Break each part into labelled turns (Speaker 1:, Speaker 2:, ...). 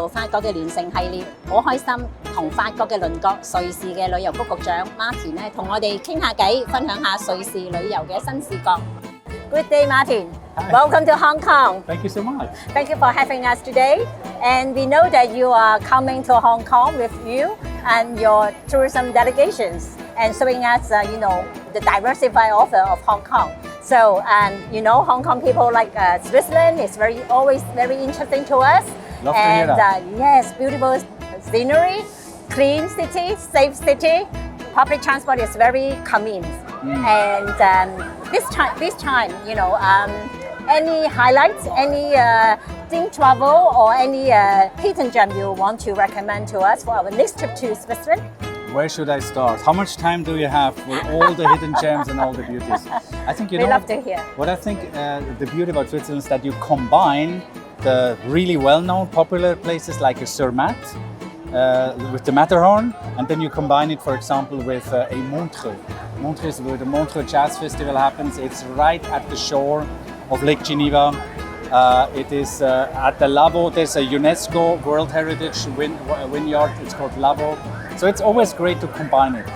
Speaker 1: 做法國嘅聯乘系列，好開心同法國嘅鄰國瑞士嘅旅遊局局長 Martin 咧，同我哋傾下偈，分享下瑞士旅遊嘅新視角。Good day, Martin.
Speaker 2: Hi.
Speaker 1: Welcome to Hong Kong.
Speaker 2: Thank you so much.
Speaker 1: Thank you for having us today. And we know that you are coming to Hong Kong with you and your tourism delegations and showing us, the diversified offer of Hong Kong. So, Hong Kong people like Switzerland is always very interesting to us.
Speaker 2: Love to hear that.
Speaker 1: Yes, beautiful scenery, clean city, safe city. Public transport is very convenient. And this time, any highlights, any theme travel or any hidden gem you want to recommend to us for our next trip to Switzerland?
Speaker 2: Where should I start? How much time do you have for all the hidden gems and all the beauties? I think
Speaker 1: We love to hear.
Speaker 2: What I think the beauty about Switzerland is that you combine the really well-known popular places like a Zermatt with the Matterhorn, and then you combine it, for example, with a Montreux. Montreux is where the Montreux Jazz Festival happens. It's right at the shore of Lake Geneva. It is at the Lavo. There's a UNESCO World Heritage vineyard. It's called Lavo. So it's always great to combine it.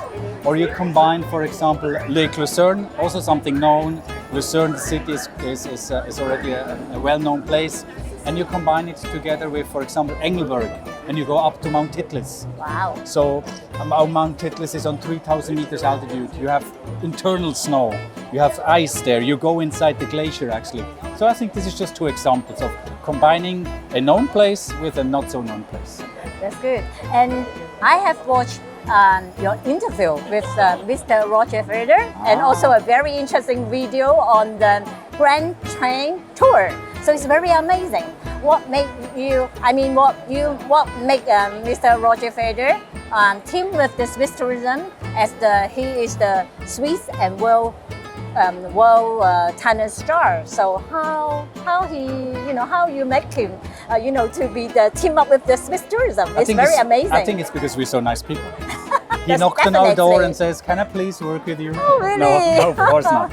Speaker 2: Or you combine, for example, Lake Lucerne, also something known. Lucerne, the city, is already a well-known place. And you combine it together with, for example, Engelberg, and you go up to Mount Titlis.
Speaker 1: Wow.
Speaker 2: So Mount Titlis is on 3,000 meters altitude. You have internal snow. You have ice there. You go inside the glacier, actually. So I think this is just two examples of combining a known place with a not so known place.
Speaker 1: That's good. And I have watched your interview with Mr. Roger Federer and also a very interesting video on the Grand Train Tour. So it's very amazing. What made Mr. Roger Federer team with the Swiss tourism as he is the Swiss and world tennis star. So how you make him to be the team up with the Swiss tourism? It's very amazing.
Speaker 2: I think it's because we're so nice people. He
Speaker 1: Yes,
Speaker 2: knocked on our door
Speaker 1: definitely.
Speaker 2: and says, "Can I please work with you?"
Speaker 1: Oh, really?
Speaker 2: No, of course not.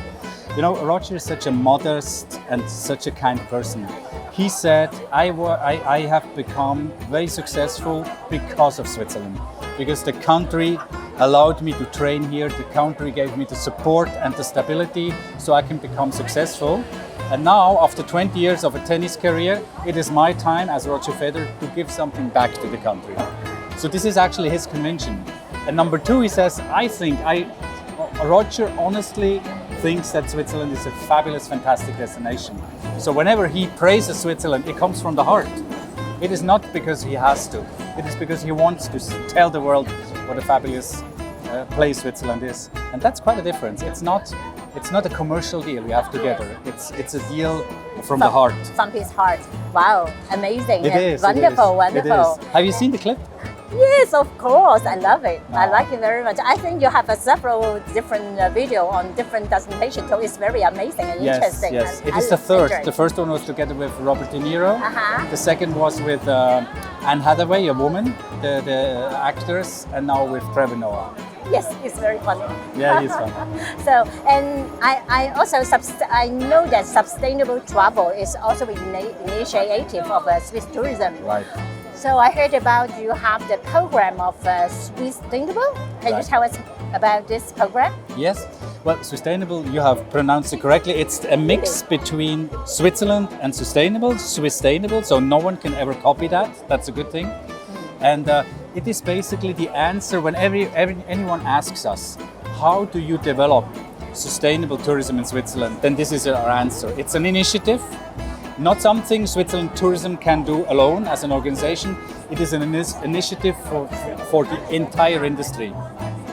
Speaker 2: Roger is such a modest and such a kind person. He said, I have become very successful because of Switzerland, because the country allowed me to train here, the country gave me the support and the stability so I can become successful. And now, after 20 years of a tennis career, it is my time as Roger Federer to give something back to the country. So this is actually his conviction. And number two, he says, Roger honestly thinks that Switzerland is a fabulous, fantastic destination. So whenever he praises Switzerland, it comes from the heart. It is not because he has to. It is because he wants to tell the world what a fabulous place Switzerland is. And that's quite a difference. It's not a commercial deal we have together. It's a deal from the heart.
Speaker 1: From his heart. Wow, amazing.
Speaker 2: It is.
Speaker 1: Wonderful,
Speaker 2: It
Speaker 1: wonderful.
Speaker 2: is. Have you seen the clip?
Speaker 1: Yes, of course. I love it. I
Speaker 2: Oh.
Speaker 1: like it very much. I think you have several different video on different destinations, so it's very amazing and interesting.
Speaker 2: Yes.
Speaker 1: And
Speaker 2: It
Speaker 1: I
Speaker 2: is the third.
Speaker 1: enjoy it.
Speaker 2: The first one was together with Robert De Niro.
Speaker 1: Uh-huh.
Speaker 2: The second was with Anne Hathaway, a woman, the actress, and now with Trevor Noah.
Speaker 1: Yes, it's very funny.
Speaker 2: Yeah, he's fun.
Speaker 1: So, and I also I know that sustainable travel is also an initiative of Swiss tourism.
Speaker 2: Right.
Speaker 1: So I heard about you have the program of Swisstainable. Can you
Speaker 2: Right.
Speaker 1: tell us about this program?
Speaker 2: Yes. Well, Swisstainable, you have pronounced it correctly. It's a mix between Switzerland and sustainable, Swisstainable, so no one can ever copy that. That's a good thing. And it is basically the answer when anyone asks us, how do you develop sustainable tourism in Switzerland? Then this is our answer. It's an initiative, not something Switzerland Tourism can do alone as an organization. It is an initiative for the entire industry.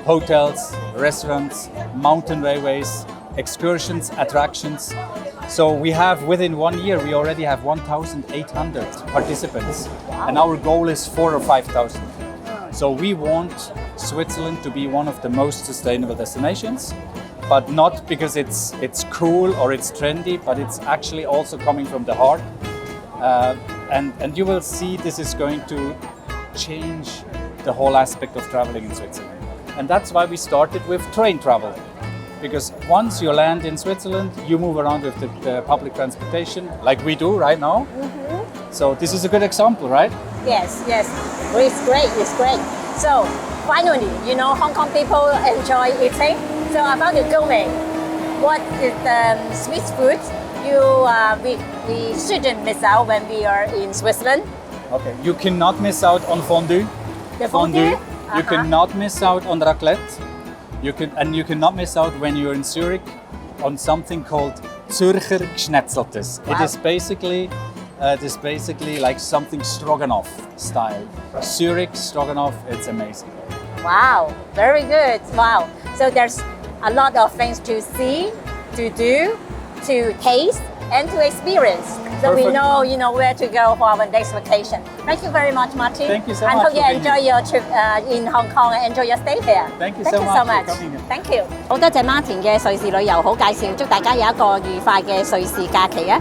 Speaker 2: Hotels, restaurants, mountain railways, excursions, attractions. So we have, within 1 year, we already have 1,800 participants. And our goal is 4,000 or 5,000. So we want Switzerland to be one of the most sustainable destinations, but not because it's cool or it's trendy, but it's actually also coming from the heart. And you will see this is going to change the whole aspect of traveling in Switzerland. And that's why we started with train travel. Because once you land in Switzerland, you move around with the public transportation, like we do right now. So this is a good example, right?
Speaker 1: Yes, yes. It's great. It's great. So finally, Hong Kong people enjoy eating. So about the gourmet, what is the Swiss food we shouldn't miss out when we are in Switzerland?
Speaker 2: Okay. You cannot miss out on fondue.
Speaker 1: The fondue?
Speaker 2: You cannot miss out on raclette. You cannot miss out when you're in Zurich on something called Zürcher Geschnetzeltes.
Speaker 1: Wow.
Speaker 2: It is basically like something stroganoff style. Zurich stroganoff, it's amazing.
Speaker 1: Wow, very good. Wow. So there's a lot of things to see, to do, to taste, and to experience. So we
Speaker 2: Perfect.
Speaker 1: know, where to go for our next vacation. Thank you very much, Martin.
Speaker 2: Thank you so
Speaker 1: and
Speaker 2: much
Speaker 1: hope you
Speaker 2: for being
Speaker 1: enjoy your trip in Hong Kong and enjoy your stay here.
Speaker 2: Thank you so much for coming here.
Speaker 1: Thank you. 好多謝 Martin 嘅瑞士旅遊好介紹，祝大家有一個愉快嘅瑞士假期啊！